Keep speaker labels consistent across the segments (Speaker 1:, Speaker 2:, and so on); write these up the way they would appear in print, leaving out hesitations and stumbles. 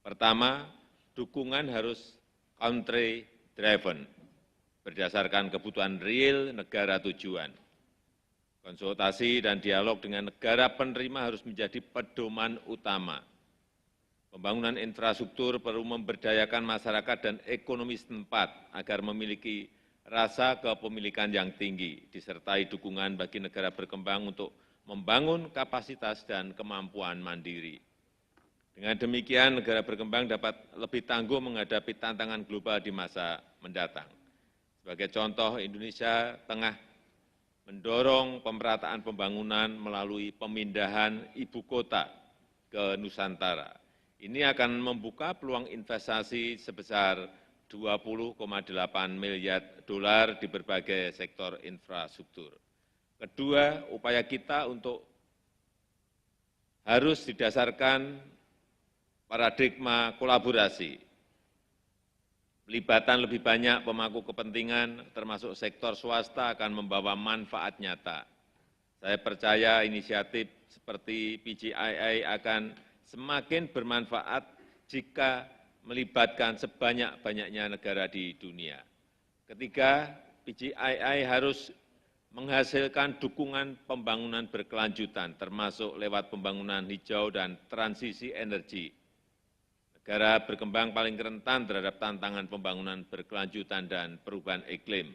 Speaker 1: Pertama, dukungan harus country driven, berdasarkan kebutuhan real negara tujuan. Konsultasi dan dialog dengan negara penerima harus menjadi pedoman utama. Pembangunan infrastruktur perlu memberdayakan masyarakat dan ekonomi setempat agar memiliki rasa kepemilikan yang tinggi, disertai dukungan bagi negara berkembang untuk membangun kapasitas dan kemampuan mandiri. Dengan demikian, negara berkembang dapat lebih tangguh menghadapi tantangan global di masa mendatang. Sebagai contoh, Indonesia tengah mendorong pemerataan pembangunan melalui pemindahan ibu kota ke Nusantara. Ini akan membuka peluang investasi sebesar 20,8 miliar dolar di berbagai sektor infrastruktur. Kedua, upaya kita harus didasarkan paradigma kolaborasi. Pelibatan lebih banyak pemangku kepentingan, termasuk sektor swasta, akan membawa manfaat nyata. Saya percaya inisiatif seperti PGII akan semakin bermanfaat jika melibatkan sebanyak-banyaknya negara di dunia. Ketiga, PGII harus menghasilkan dukungan pembangunan berkelanjutan, termasuk lewat pembangunan hijau dan transisi energi. Negara berkembang paling rentan terhadap tantangan pembangunan berkelanjutan dan perubahan iklim.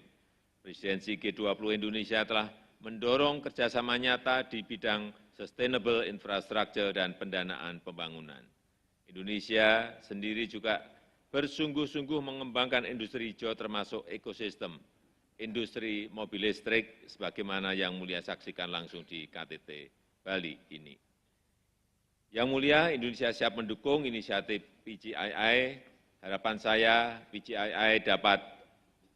Speaker 1: Presidensi G20 Indonesia telah mendorong kerjasama nyata di bidang sustainable infrastructure dan pendanaan pembangunan. Indonesia sendiri juga bersungguh-sungguh mengembangkan industri hijau termasuk ekosistem industri mobil listrik sebagaimana yang mulia saksikan langsung di KTT Bali ini. Yang mulia, Indonesia siap mendukung inisiatif PGII. Harapan saya PGII dapat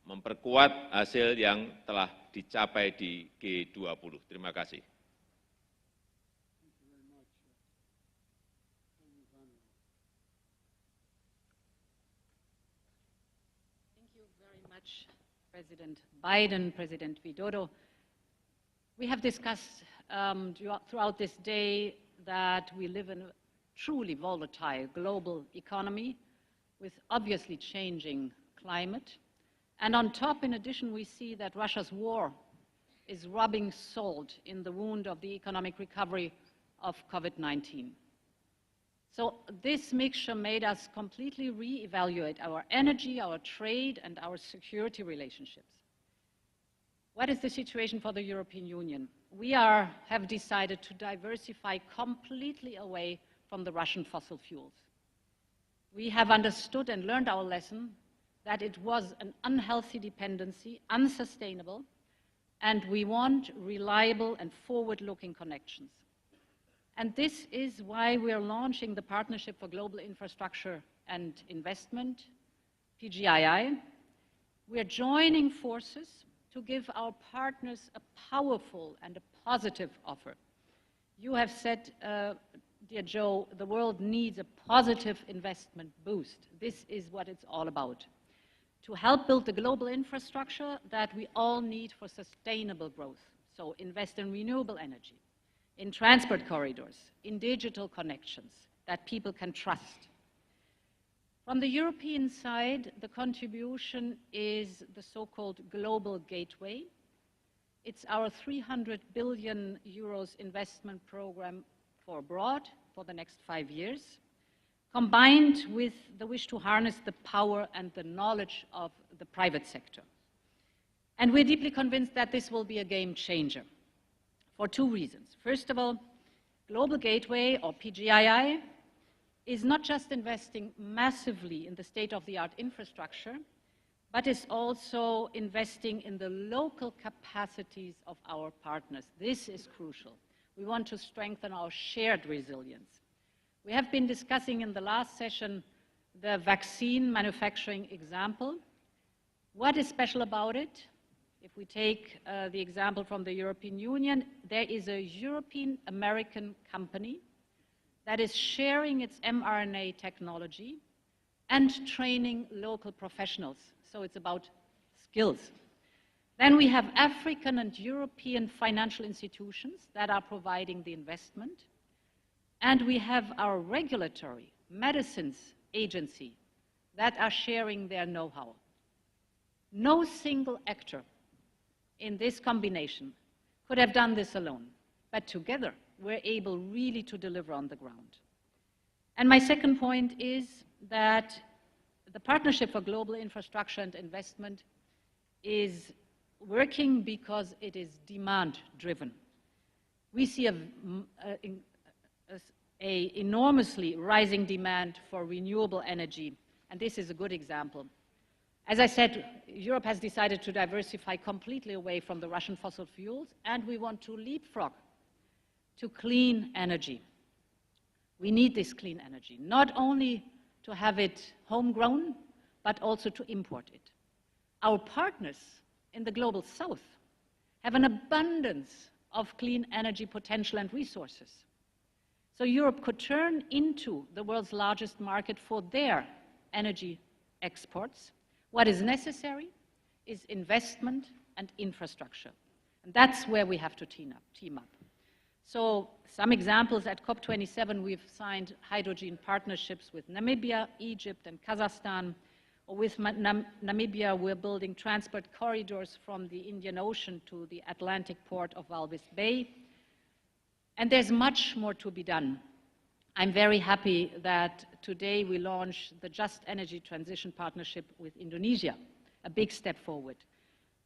Speaker 1: memperkuat hasil yang telah dicapai di G20. Terima kasih.
Speaker 2: Thank you very much, President Biden, President Widodo. We have discussed throughout this day that we live in a truly volatile global economy with obviously changing climate. And on top, in addition, we see that Russia's war is rubbing salt in the wound of the economic recovery of COVID-19. So this mixture made us completely reevaluate our energy, our trade, and our security relationships. What is the situation for the European Union? We have decided to diversify completely away from the Russian fossil fuels. We have understood and learned our lesson that it was an unhealthy dependency, unsustainable, and we want reliable and forward-looking connections. And this is why we are launching the Partnership for Global Infrastructure and Investment, PGII. We are joining forces to give our partners a powerful and a positive offer. You have said, dear Joe, the world needs a positive investment boost. This is what it's all about. To help build the global infrastructure that we all need for sustainable growth. So invest in renewable energy, in transport corridors, in digital connections that people can trust. From the European side, the contribution is the so-called Global Gateway. It's our 300 billion euros investment program for abroad for the next 5 years, combined with the wish to harness the power and the knowledge of the private sector. And we're deeply convinced that this will be a game changer for two reasons. First of all, Global Gateway, or PGII, is not just investing massively in the state-of-the-art infrastructure, but is also investing in the local capacities of our partners. This is crucial. We want to strengthen our shared resilience. We have been discussing in the last session the vaccine manufacturing example. What is special about it? If we take the example from the European Union, there is a European-American company that is sharing its mRNA technology and training local professionals. So it's about skills. Then we have African and European financial institutions that are providing the investment. And we have our regulatory medicines agency that are sharing their know-how. No single actor in this combination could have done this alone, but together we're able really to deliver on the ground. And my second point is that the Partnership for Global Infrastructure and Investment is working because it is demand-driven. We see an enormously rising demand for renewable energy, and this is a good example. As I said, Europe has decided to diversify completely away from the Russian fossil fuels, and we want to leapfrog to clean energy. We need this clean energy, not only to have it homegrown, but also to import it. Our partners in the global south have an abundance of clean energy potential and resources. So Europe could turn into the world's largest market for their energy exports. What is necessary is investment and infrastructure. And that's where we have to team up. So some examples: at COP27, we've signed hydrogen partnerships with Namibia, Egypt, and Kazakhstan. Or with Namibia, we're building transport corridors from the Indian Ocean to the Atlantic port of Walvis Bay. And there's much more to be done. I'm very happy that today we launch the Just Energy Transition Partnership with Indonesia, a big step forward.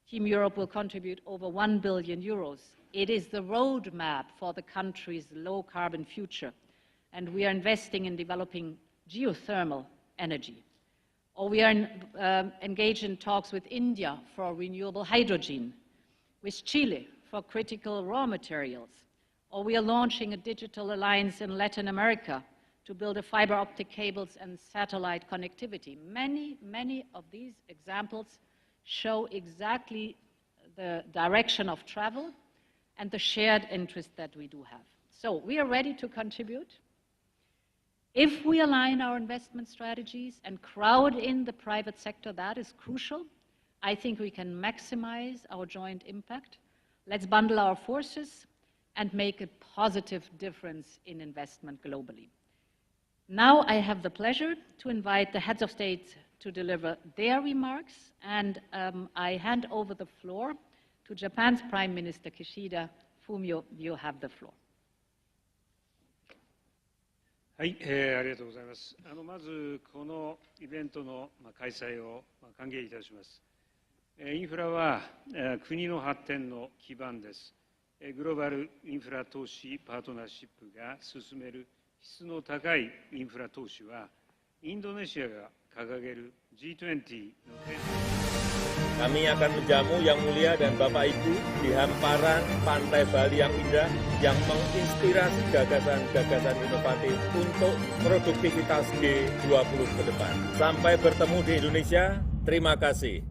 Speaker 2: Team Europe will contribute over 1 billion euros. It is the roadmap for the country's low-carbon future, and we are investing in developing geothermal energy. Or we are engaged in talks with India for renewable hydrogen, with Chile for critical raw materials. Or we are launching a digital alliance in Latin America to build a fiber optic cables and satellite connectivity. Many of these examples show exactly the direction of travel and the shared interest that we do have. So we are ready to contribute. If we align our investment strategies and crowd in the private sector, that is crucial. I think we can maximize our joint impact. Let's bundle our forces and make a positive difference in investment globally. Now I have the pleasure to invite the heads of state to deliver their remarks, and I hand over the floor to Japan's Prime Minister Kishida. Fumio, you have the floor.
Speaker 3: はい、ありがとうございます。まずこのイベントの開催を歓迎いたします。インフラは国の発展の基盤です。グローバルインフラ投資パートナーシップが進める質の高いインフラ投資は、インドネシアが掲げる G20 のテーマ。
Speaker 1: Kami akan menjamu yang mulia dan Bapak Ibu di hamparan pantai Bali yang indah yang menginspirasi gagasan-gagasan inovatif untuk produktivitas G20 ke depan. Sampai bertemu di Indonesia, terima kasih.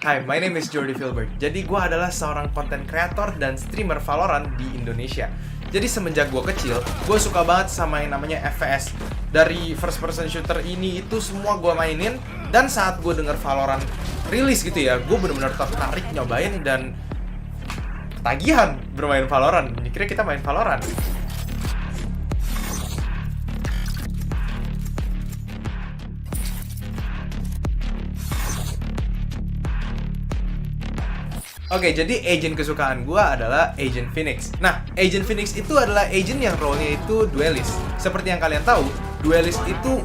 Speaker 4: Hai, my name is Jordi Filbert. Jadi gue adalah seorang content creator dan streamer Valorant di Indonesia. Jadi semenjak gue kecil, gue suka banget sama yang namanya FPS. Dari first person shooter ini itu semua gue mainin. Dan saat gue denger Valorant rilis gitu ya, gue bener-bener tertarik nyobain dan ketagihan bermain Valorant. Kira kita main Valorant. Oke, jadi agent kesukaan gue adalah Agent Phoenix. Nah, Agent Phoenix itu adalah agent yang role-nya itu duelist. Seperti yang kalian tahu, duelist itu